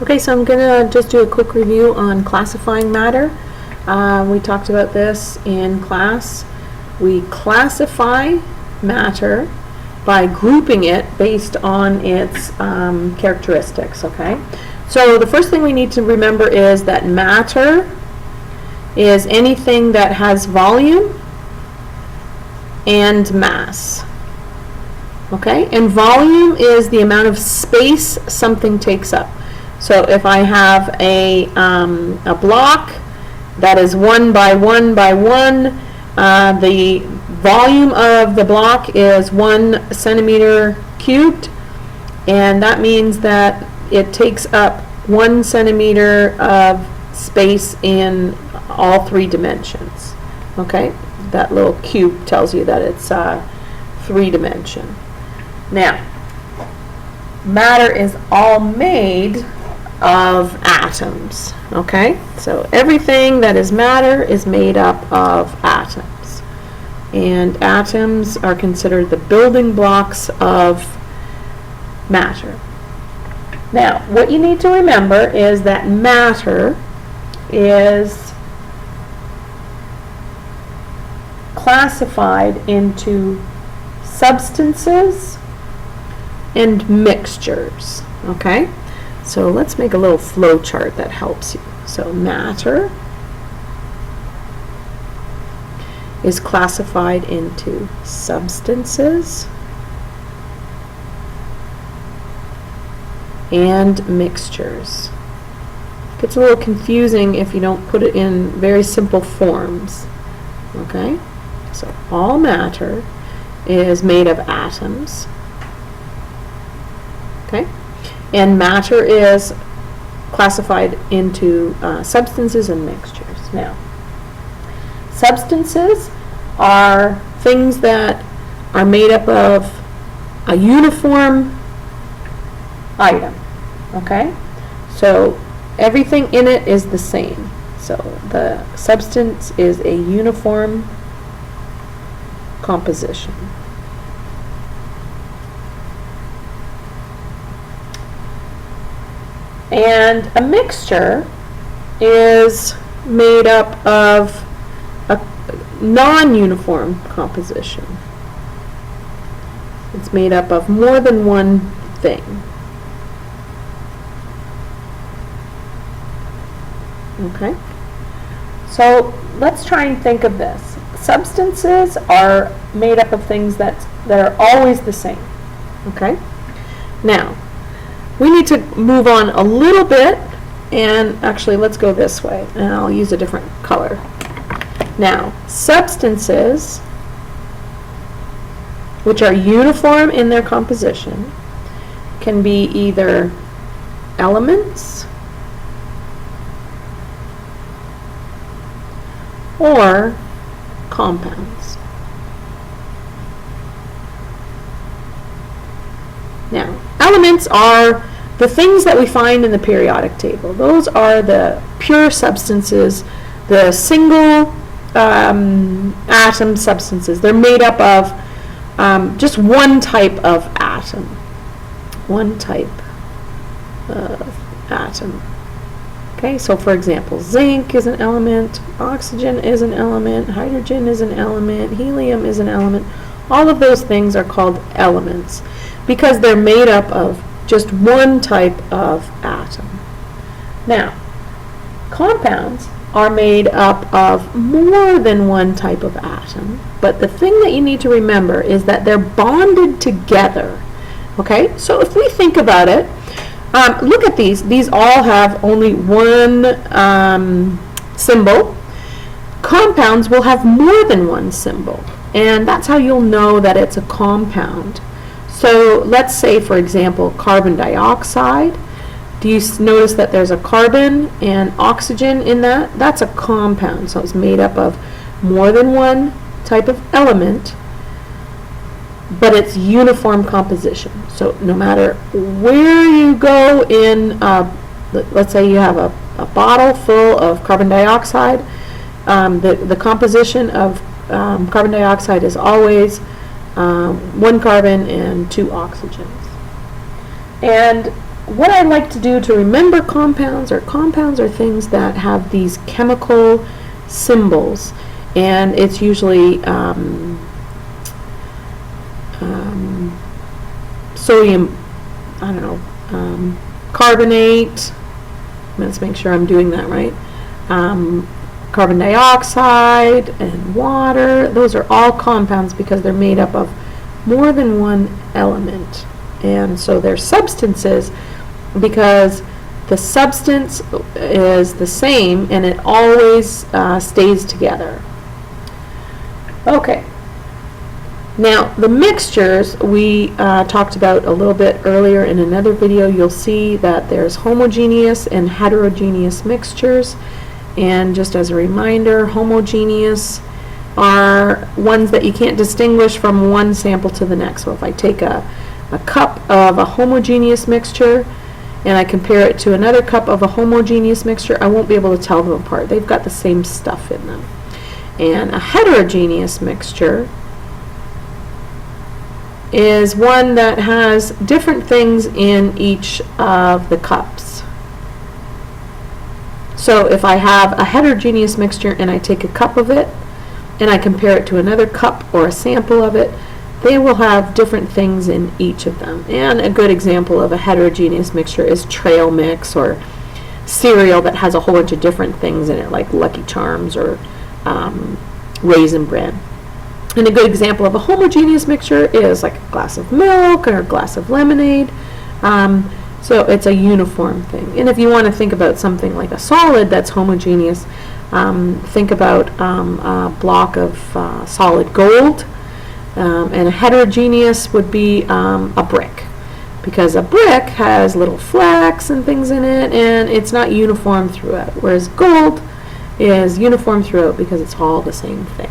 Okay, so I'm going to just do a quick review on classifying matter. We talked about this in class. We classify matter by grouping it based on its characteristics, okay? So the first thing we need to remember is that matter is anything that has volume and mass. Okay, and volume is the amount of space something takes up. So if I have a block that is 1 by 1 by 1, the volume of the block is 1 centimeter cubed, and that means that it takes up 1 centimeter of space in all 3 dimensions. Okay, that little cube tells you that it's 3-dimension. Now, matter is all made of atoms, okay? So everything that is matter is made up of atoms. And atoms are considered the building blocks of matter. Now, what you need to remember is that matter is classified into substances and mixtures, okay? So let's make a little flow chart that helps you. So matter is classified into substances and mixtures. It gets a little confusing if you don't put it in very simple forms, okay? So all matter is made of atoms, okay? And matter is classified into substances and mixtures. Now, substances are things that are made up of a uniform item, okay? So everything in it is the same. So the substance is a uniform composition. And a mixture is made up of a non-uniform composition. It's made up of more than one thing. Okay? So let's try and think of this. Substances are made up of things that are always the same. Okay? Now, we need to move on a little bit, and actually let's go this way, and I'll use a different color. Now, substances, which are uniform in their composition, can be either elements or compounds. Now, elements are the things that we find in the periodic table. Those are the pure substances, the single atom substances. They're made up of just one type of atom. One type of atom. Okay, so for example, zinc is an element, oxygen is an element, hydrogen is an element, helium is an element. All of those things are called elements because they're made up of just one type of atom. Now, compounds are made up of more than one type of atom, but the thing that you need to remember is that they're bonded together. Okay, so if we think about it, look at these. These all have only one symbol. Compounds will have more than one symbol, and that's how you'll know that it's a compound. So let's say, for example, carbon dioxide. Do you notice that there's a carbon and oxygen in that? That's a compound, so it's made up of more than one type of element, but it's uniform composition. So no matter where you go in, let's say you have a bottle full of carbon dioxide, the composition of carbon dioxide is always 1 carbon and 2 oxygens. And what I like to do to remember compounds are things that have these chemical symbols, and it's usually sodium, I don't know, carbonate. Let's make sure I'm doing that right. Carbon dioxide and water. Those are all compounds because they're made up of more than one element. And so they're substances because the substance is the same and it always stays together. Okay. Now, the mixtures we talked about a little bit earlier in another video. You'll see that there's homogeneous and heterogeneous mixtures. And just as a reminder, homogeneous are ones that you can't distinguish from one sample to the next. So if I take a cup of a homogeneous mixture and I compare it to another cup of a homogeneous mixture, I won't be able to tell them apart. They've got the same stuff in them. And a heterogeneous mixture is one that has different things in each of the cups. So if I have a heterogeneous mixture and I take a cup of it and I compare it to another cup or a sample of it, they will have different things in each of them. And a good example of a heterogeneous mixture is trail mix or cereal that has a whole bunch of different things in it, like Lucky Charms or Raisin Bran. And a good example of a homogeneous mixture is like a glass of milk or a glass of lemonade. So it's a uniform thing. And if you want to think about something like a solid that's homogeneous, think about a block of solid gold. And a heterogeneous would be a brick, because a brick has little flecks and things in it, and it's not uniform throughout, whereas gold is uniform throughout because it's all the same thing.